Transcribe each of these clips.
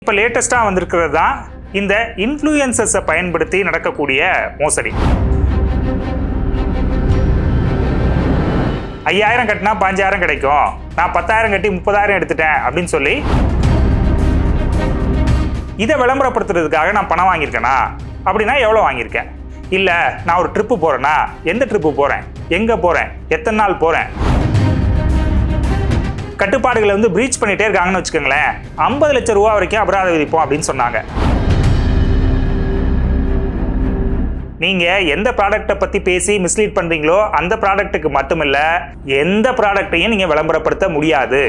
இப்போ லேட்டஸ்ட்டாக வந்திருக்கிறது தான் இந்த இன்ஃப்ளூயன்சர்ஸை பயன்படுத்தி நடக்கக்கூடிய மோசடி. 5000 கட்டினா 5000 கிடைக்கும், நான் 10,000 கட்டி 30,000 எடுத்துட்டேன் அப்படின்னு சொல்லி இதை விளம்பரப்படுத்துறதுக்காக நான் பணம் வாங்கியிருக்கேனா அப்படின்னா எவ்வளோ வாங்கியிருக்கேன், இல்லை நான் ஒரு ட்ரிப்பு போகிறேன்னா எந்த ட்ரிப்பு போகிறேன், எங்கே போகிறேன், எத்தனை நாள் போகிறேன், கட்டுப்பாடுகளை வந்து பிரீச் பண்ணிட்டே இருக்காங்கன்னு வச்சுக்கோங்களேன், 50 லட்சம் ரூபா வரைக்கும் அபராதம் விதிப்போம் அப்படின்னு சொன்னாங்க. நீங்கள் எந்த ப்ராடக்டை பற்றி பேசி மிஸ்லீட் பண்ணுறீங்களோ அந்த ப்ராடக்ட்டுக்கு மட்டுமில்லை, எந்த ப்ராடக்டையும் நீங்கள் விளம்பரப்படுத்த முடியாது.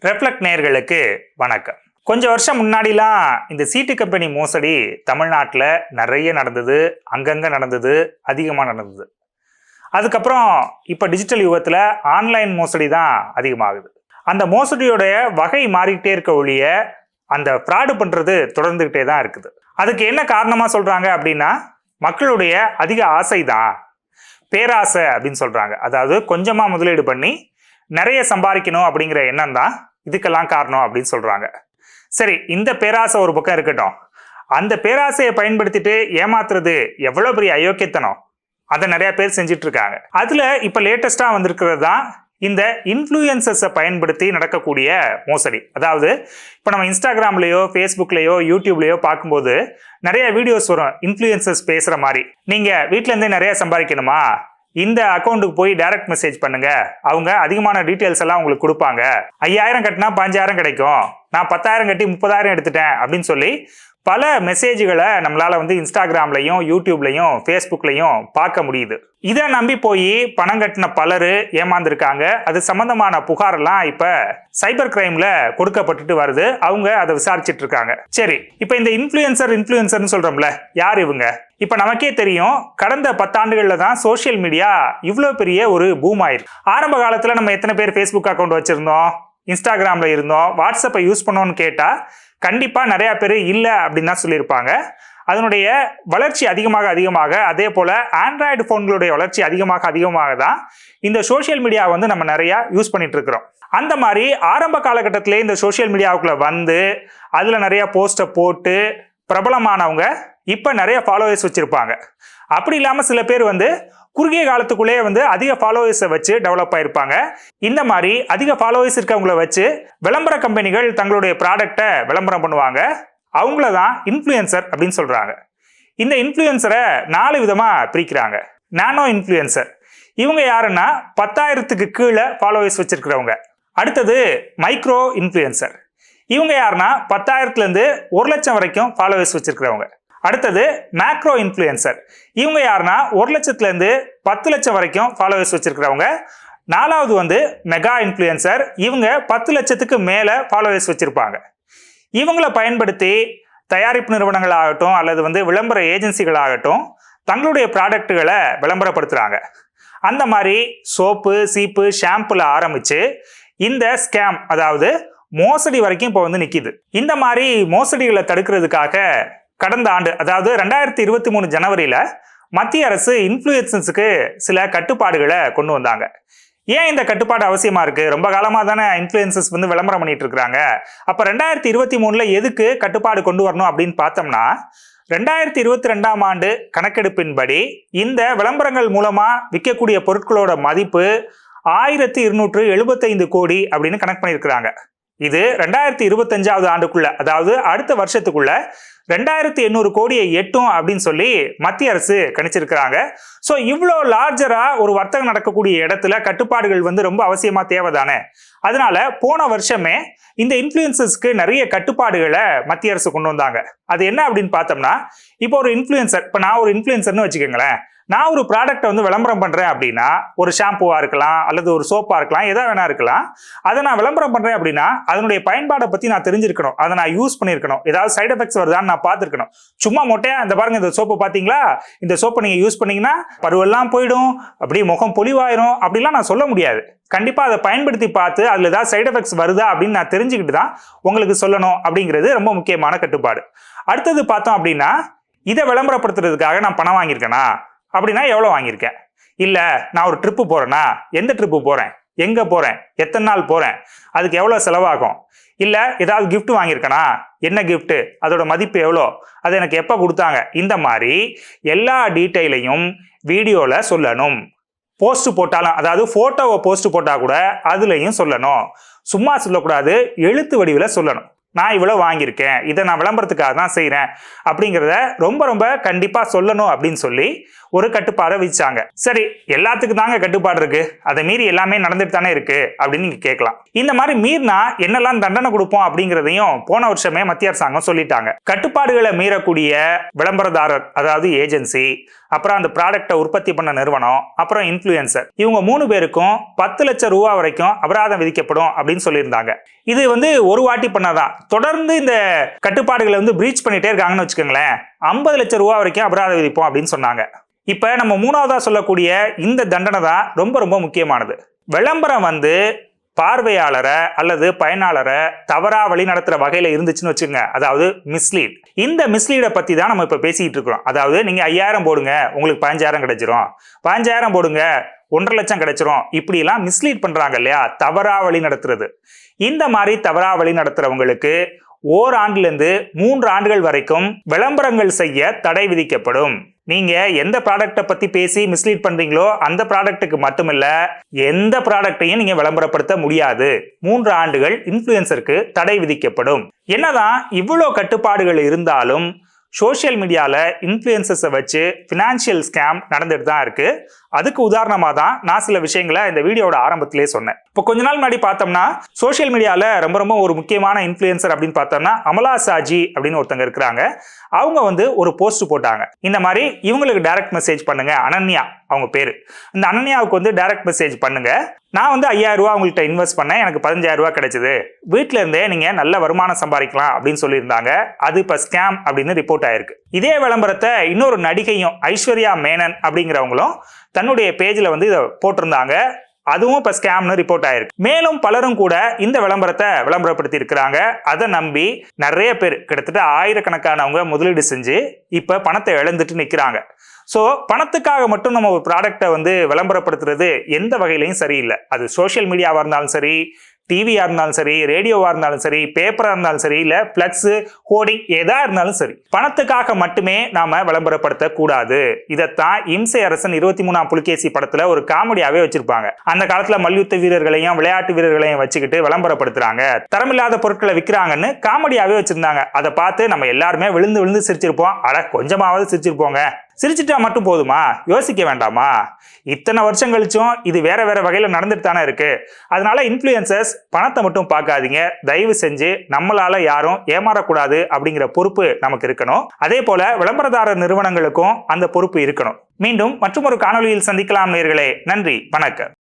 ரெஃப்ளெக்ட் நேயர்களுக்கு வணக்கம். கொஞ்சம் வருஷம் முன்னாடிலாம் இந்த சீட்டு கம்பெனி மோசடி தமிழ்நாட்டில் நிறைய நடந்தது, அங்கங்கே நடந்தது, அதிகமாக நடந்தது. அதுக்கப்புறம் இப்போ டிஜிட்டல் யுகத்தில் ஆன்லைன் மோசடி தான் அதிகமாகுது. அந்த மோசடியோடைய வகை மாறிக்கிட்டே இருக்க ஒழிய அந்த ஃப்ராடு பண்ணுறது தொடர்ந்துக்கிட்டே தான் இருக்குது. அதுக்கு என்ன காரணமாக சொல்கிறாங்க அப்படின்னா மக்களுடைய அதிக ஆசை தான், பேராசை அப்படின்னு சொல்கிறாங்க. அதாவது கொஞ்சமாக முதலீடு பண்ணி நிறைய சம்பாதிக்கணும் அப்படிங்கிற எண்ணம் தான் இதுக்கெல்லாம் காரணம் அப்படின்னு சொல்கிறாங்க. சரி, இந்த பேராசை ஒரு பக்கம் இருக்கட்டும், அந்த பேராசையை பயன்படுத்திட்டு ஏமாத்துறது எவ்வளோ பெரிய அயோக்கியத்தனம், அதை நிறைய பேர் செஞ்சுட்டு இருக்காங்க. அதில் இப்போ லேட்டஸ்ட்டாக வந்திருக்கிறது தான் இந்த இன்ஃப்ளூயன்சர்ஸை பயன்படுத்தி நடக்கக்கூடிய மோசடி. அதாவது இப்போ நம்ம இன்ஸ்டாகிராம்லேயோ ஃபேஸ்புக்லேயோ யூடியூப்லேயோ பார்க்கும்போது நிறைய வீடியோஸ் வரும் இன்ஃப்ளூயன்சர்ஸ் பேசுகிற மாதிரி. நீங்கள் வீட்டிலேருந்தே நிறைய சம்பாதிக்கணுமா, இந்த அக்கௌண்ட்டுக்கு போய் டைரக்ட் மெசேஜ் பண்ணுங்க, அவங்க அதிகமான டீட்டெயில்ஸ் எல்லாம் உங்களுக்கு கொடுப்பாங்க, 5000 கட்டினா 5000 கிடைக்கும், நான் 10,000 கட்டி 30,000 எடுத்துட்டேன் அப்படின்னு சொல்லி பல மெசேஜ்களை நம்மளால வந்து இன்ஸ்டாகிராம்லையும் யூடியூப்லையும் ஃபேஸ்புக்லையும் பார்க்க முடியுது. இதை நம்பி போய் பணம் கட்டின பலர் ஏமாந்துருக்காங்க. அது சம்பந்தமான புகாரெல்லாம் இப்போ சைபர் கிரைம்ல கொடுக்கப்பட்டுட்டு வருது. அவங்க அதை விசாரிச்சுட்டு இருக்காங்க. சரி, இப்போ இந்த இன்ஃப்ளூயன்சர்னு சொல்றோம்ல, யார் இவங்க? இப்போ நமக்கே தெரியும், கடந்த 10 ஆண்டுகளில் தான் சோஷியல் மீடியா இவ்வளோ பெரிய ஒரு பூம் ஆயிருக்கு. ஆரம்ப காலத்தில் நம்ம எத்தனை பேர் ஃபேஸ்புக் அக்கௌண்ட் வச்சிருந்தோம், இன்ஸ்டாகிராமில் இருந்தோம், வாட்ஸ்அப்பை யூஸ் பண்ணோன்னு கேட்டால் கண்டிப்பாக நிறையா பேர் இல்லை அப்படின்னு தான் சொல்லியிருப்பாங்க. அதனுடைய வளர்ச்சி அதிகமாக அதே போல் ஆண்ட்ராய்டு ஃபோன்களுடைய வளர்ச்சி அதிகமாக தான் இந்த சோஷியல் மீடியா வந்து நம்ம நிறையா யூஸ் பண்ணிட்டு இருக்கிறோம். அந்த மாதிரி ஆரம்ப காலகட்டத்திலே இந்த சோஷியல் மீடியாவுக்குள்ளே வந்து அதில் நிறையா போஸ்ட்டை போட்டு பிரபலமானவங்க இப்போ நிறைய ஃபாலோவர்ஸ் வச்சுருப்பாங்க. அப்படி இல்லாமல் சில பேர் வந்து குறுகிய காலத்துக்குள்ளே வந்து அதிக ஃபாலோவர்ஸை வச்சு டெவலப் ஆகிருப்பாங்க. இந்த மாதிரி அதிக ஃபாலோவர்ஸ் இருக்கவங்கள வச்சு விளம்பர கம்பெனிகள் தங்களுடைய ப்ராடக்டை விளம்பரம் பண்ணுவாங்க. அவங்கள தான் இன்ஃப்ளூயன்சர் அப்படின்னு சொல்கிறாங்க. இந்த இன்ஃப்ளூயன்சரை 4 விதமாக பிரிக்கிறாங்க. நானோ இன்ஃப்ளூயன்சர், இவங்க யாருன்னா 10,000க்கு கீழே ஃபாலோவர்ஸ் வச்சுருக்கிறவங்க. அடுத்தது மைக்ரோ இன்ஃப்ளூயன்சர், இவங்க யாருன்னா 10,000லேருந்து 1 லட்சம் வரைக்கும் ஃபாலோவர்ஸ் வச்சுருக்கிறவங்க. அடுத்தது மேக்ரோ இன்ஃப்ளூயன்சர், இவங்க யாருன்னா 1 லட்சத்துலேருந்து 10 லட்சம் வரைக்கும் ஃபாலோவர்ஸ் வச்சுருக்கிறவங்க. 4வது வந்து மெகா இன்ஃப்ளூயன்சர், இவங்க 10 லட்சத்துக்கு மேலே ஃபாலோவர்ஸ் வச்சுருப்பாங்க. இவங்களை பயன்படுத்தி தயாரிப்பு நிறுவனங்களாகட்டும் அல்லது வந்து விளம்பர ஏஜென்சிகளாகட்டும் தங்களுடைய ப்ராடக்ட்டுகளை விளம்பரப்படுத்துகிறாங்க. அந்த மாதிரி சோப்பு, சீப்பு, ஷாம்புல ஆரம்பித்து இந்த ஸ்கேம், அதாவது மோசடி வரைக்கும் இப்போ வந்து நிற்கிது. இந்த மாதிரி மோசடிகளை தடுக்கிறதுக்காக கடந்த ஆண்டு, அதாவது 2023 ஜனவரியில் மத்திய அரசு இன்ஃப்ளூயன்சர்ஸுக்கு சில கட்டுப்பாடுகளை கொண்டு வந்தாங்க. ஏன் இந்த கட்டுப்பாடு அவசியமா இருக்கு? ரொம்ப காலமாக தானே இன்ஃப்ளூயன்சர்ஸ் வந்து விளம்பரம் பண்ணிட்டு இருக்கிறாங்க. அப்போ 2023 எதுக்கு கட்டுப்பாடு கொண்டு வரணும் அப்படின்னு பார்த்தோம்னா, 2022ஆம் ஆண்டு கணக்கெடுப்பின்படி இந்த விளம்பரங்கள் மூலமா விற்கக்கூடிய பொருட்களோட மதிப்பு 1275 கோடி அப்படின்னு கணக்கு பண்ணியிருக்கிறாங்க. இது 2025ஆவது ஆண்டுக்குள்ள, அதாவது அடுத்த வருஷத்துக்குள்ள 2800 கோடியை எட்டும் அப்படின்னு சொல்லி மத்திய அரசு கணிச்சிருக்கிறாங்க. ஸோ இவ்வளோ லார்ஜரா ஒரு வர்த்தகம் நடக்கக்கூடிய இடத்துல கட்டுப்பாடுகள் வந்து ரொம்ப அவசியமா தேவைதானே. அதனால போன வருஷமே இந்த இன்ஃப்ளூயன்சர்ஸ்க்கு நிறைய கட்டுப்பாடுகளை மத்திய அரசு கொண்டு வந்தாங்க. அது என்ன அப்படின்னு பார்த்தோம்னா, இப்போ ஒரு இன்ஃப்ளூயன்சர், இப்போ நான் ஒரு இன்ஃப்ளூயன்சர்னு வச்சுக்கோங்களேன், நான் ஒரு ப்ராடக்டை வந்து விளம்பரம் பண்ணுறேன் அப்படின்னா, ஒரு ஷாம்புவாக இருக்கலாம் அல்லது ஒரு சோப்பாக இருக்கலாம், எதா வேணா இருக்கலாம், அதை நான் விளம்பரம் பண்ணுறேன் அப்படின்னா அதனுடைய பயன்பாடை பற்றி நான் தெரிஞ்சிருக்கணும், அதை நான் யூஸ் பண்ணியிருக்கணும், ஏதாவது சைட் எஃபெக்ட்ஸ் வருதான்னு நான் பார்த்துருக்கணும். சும்மா மொட்டையா இந்த பாருங்க இந்த சோப்பை பார்த்தீங்களா, இந்த சோப்பை நீங்கள் யூஸ் பண்ணீங்கன்னா பருவெல்லாம் போயிடும், அப்படியே முகம் பொலிவாயிரும் அப்படிலாம் நான் சொல்ல முடியாது. கண்டிப்பாக அதை பயன்படுத்தி பார்த்து அதில் ஏதாவது சைட் எஃபெக்ட்ஸ் வருதா அப்படின்னு நான் தெரிஞ்சுக்கிட்டு தான் உங்களுக்கு சொல்லணும் அப்படிங்கிறது ரொம்ப முக்கியமான கட்டுப்பாடு. அடுத்தது பார்த்தோம் அப்படின்னா, இதை விளம்பரப்படுத்துறதுக்காக நான் பணம் வாங்கியிருக்கேனா அப்படின்னா எவ்வளோ வாங்கியிருக்கேன். இல்லை நான் ஒரு ட்ரிப்பு போகிறேன்னா எந்த ட்ரிப்பு போகிறேன், எங்கே போகிறேன், எத்தனை நாள் போகிறேன், அதுக்கு எவ்வளோ செலவாகும். இல்லை ஏதாவது கிஃப்ட் வாங்கியிருக்கேனா, என்ன கிஃப்ட்டு, அதோட மதிப்பு எவ்வளோ, அது எனக்கு எப்போ கொடுத்தாங்க, இந்த மாதிரி எல்லா டீட்டெயிலையும் வீடியோவில் சொல்லணும். போஸ்ட் போட்டாலும், அதாவது ஃபோட்டோவை போஸ்ட் போட்டால் கூட அதுலேயும் சொல்லணும். சும்மா சொல்லக்கூடாது, எழுத்து வடிவில் சொல்லணும். நான் இவ்வளோ வாங்கியிருக்கேன், இதை நான் விளம்பரத்துக்காக தான் செய்கிறேன் அப்படிங்கிறத ரொம்ப ரொம்ப கண்டிப்பாக சொல்லணும் அப்படின்னு சொல்லி ஒரு கட்டுப்பாடை விதிச்சாங்க. சரி, எல்லாத்துக்கும் தாங்க கட்டுப்பாடு இருக்கு, அதை மீறி எல்லாமே நடந்துட்டு தானே இருக்கு அப்படின்னு நீங்க கேட்கலாம். இந்த மாதிரி மீறினா என்னெல்லாம் தண்டனை கொடுப்போம் அப்படிங்கிறதையும் போன வருஷமே மத்திய அரசாங்கம் சொல்லிட்டாங்க. கட்டுப்பாடுகளை மீறக்கூடிய விளம்பரதாரர், அதாவது ஏஜென்சி, அப்புறம் அந்த ப்ராடக்டை உற்பத்தி பண்ண நிறுவனம், அப்புறம் இன்ஃப்ளூயன்சர், இவங்க 3 பேருக்கும் 10 லட்சம் ரூபா வரைக்கும் அபராதம் விதிக்கப்படும் அப்படின்னு சொல்லியிருந்தாங்க. இது ஒரு வாட்டி பண்ணாதான். தொடர்ந்து இந்த கட்டுப்பாடுகளை பிரீச் பண்ணிட்டே இருக்காங்கன்னு வச்சுக்கோங்களேன், 50 லட்சம் ரூபா வரைக்கும் அபராதம் விதிப்போம் அப்படின்னு சொன்னாங்க. இப்ப நம்ம 3வதா சொல்லக்கூடிய இந்த தண்டனை தான் ரொம்ப ரொம்ப முக்கியமானது. விளம்பரம் பார்வையாளரை அல்லது பயனாளரை தவறா வழி நடத்துற வகையில இருந்துச்சுன்னு வச்சுங்க, அதாவது மிஸ்லீட். இந்த மிஸ்லீடை பத்தி தான் நம்ம இப்ப பேசிட்டு இருக்கிறோம். அதாவது நீங்க 5000 போடுங்க உங்களுக்கு 15,000 கிடைச்சிரும், 15,000 போடுங்க 1,50,000 லட்சம் கிடைச்சிரும், இப்படி எல்லாம் மிஸ்லீட் பண்றாங்க இல்லையா, தவறா வழி நடத்துறது. இந்த மாதிரி தவறா வழி நடத்துறவங்களுக்கு ஓராண்டிலிருந்து 3 ஆண்டுகள் வரைக்கும் விளம்பரங்கள் செய்ய தடை விதிக்கப்படும். நீங்க எந்த ப்ராடக்டை பத்தி பேசி மிஸ்லீட் பண்றீங்களோ அந்த ப்ராடக்ட்டுக்கு மட்டுமில்ல, எந்த ப்ராடக்டையும் நீங்க விளம்பரப்படுத்த முடியாது. 3 ஆண்டுகள் இன்ஃப்ளூயன்சருக்கு தடை விதிக்கப்படும். என்னதான் இவ்வளோ கட்டுப்பாடுகள் இருந்தாலும் சோசியல் மீடியாவில் இன்ஃப்ளூயன்சர்ஸை வச்சு ஃபினான்ஷியல் ஸ்கேம் நடந்துட்டு தான் இருக்கு. அதுக்கு உதாரணமாக தான் நான் சில விஷயங்களை இந்த வீடியோட ஆரம்பத்திலே சொன்னேன். இப்போ கொஞ்ச நாள் முன்னாடி பார்த்தோம்னா சோசியல் மீடியாவில் ரொம்ப ரொம்ப ஒரு முக்கியமான இன்ஃப்ளூயன்சர் அப்படின்னு பார்த்தோம்னா அமலா சாஜி அப்படின்னு ஒருத்தங்க இருக்கிறாங்க. அவங்க ஒரு போஸ்ட் போட்டாங்க. இந்த மாதிரி இவங்களுக்கு டைரக்ட் மெசேஜ் பண்ணுங்க, அனன்யா அவங்க பேரு. இந்த அனன்யாவுக்கு டைரக்ட் மெசேஜ் பண்ணுங்க, நான் 5,000 ரூபா உங்கள்கிட்ட இன்வெஸ்ட் பண்ணேன், எனக்கு 15,000 ரூபா கிடைச்சது, வீட்டில இருந்தே நீங்க நல்ல வருமானம் சம்பாதிக்கலாம் அப்படின்னு சொல்லியிருந்தாங்க. அது இப்ப ஸ்கேம் அப்படின்னு ரிப்போர்ட் ஆயிருக்கு. இதே விளம்பரத்தை இன்னொரு நடிகையும் ஐஸ்வர்யா மேனன் அப்படிங்கிறவங்களும் தன்னுடைய பேஜ்ல இதை போட்டிருந்தாங்க. அதுவும் இப்ப ஸ்கேம்னு ரிப்போர்ட் ஆயிருக்கு. மேலும் பலரும் கூட இந்த விளம்பரத்தை விளம்பரப்படுத்தி இருக்கிறாங்க. அதை நம்பி நிறைய பேர், கிட்டத்தட்ட ஆயிரக்கணக்கானவங்க முதலீடு செஞ்சு இப்ப பணத்தை இழந்துட்டு நிக்கிறாங்க. ஸோ பணத்துக்காக மட்டும் நம்ம ஒரு ப்ராடக்டை விளம்பரப்படுத்துறது எந்த வகையிலையும் சரியில்லை. அது சோசியல் மீடியாவாக இருந்தாலும் சரி, டிவியா இருந்தாலும் சரி, ரேடியோவா இருந்தாலும் சரி, பேப்பரா இருந்தாலும் சரி, இல்ல பிளக்ஸ், ஹோர்டிங் எதா இருந்தாலும் சரி, பணத்துக்காக மட்டுமே நாம விளம்பரப்படுத்த கூடாது. இதைத்தான் இம்சை அரசன் 23ஆம் புலிகேசி படத்துல ஒரு காமெடியாவே வச்சிருப்பாங்க. அந்த காலத்துல மல்யுத்த வீரர்களையும் விளையாட்டு வீரர்களையும் வச்சுக்கிட்டு விளம்பரப்படுத்துறாங்க, தரமில்லாத பொருட்களை விற்கிறாங்கன்னு காமெடியாவே வச்சிருந்தாங்க. அதை பார்த்து நம்ம எல்லாருமே விழுந்து விழுந்து சிரிச்சிருப்போம். அட கொஞ்சமாவது சிரிச்சிருப்போங்க. சிரிச்சிட்டா மட்டும் போதுமா? யோசிக்க வேண்டாமா? இத்தனை வருஷம் கழிச்சும் இது வேற வேற வகையில நடந்துட்டு தானே இருக்கு. அதனால இன்ஃப்ளூயன்சர்ஸ் பணத்தை மட்டும் பார்க்காதீங்க. தயவு செஞ்சு நம்மளால யாரும் ஏமாறக்கூடாது அப்படிங்கிற பொறுப்பு நமக்கு இருக்கணும். அதே போல விளம்பரதாரர் நிறுவனங்களுக்கும் அந்த பொறுப்பு இருக்கணும். மீண்டும் மற்றொரு காணொலியில் சந்திக்கலாம் நேயர்களே. நன்றி, வணக்கம்.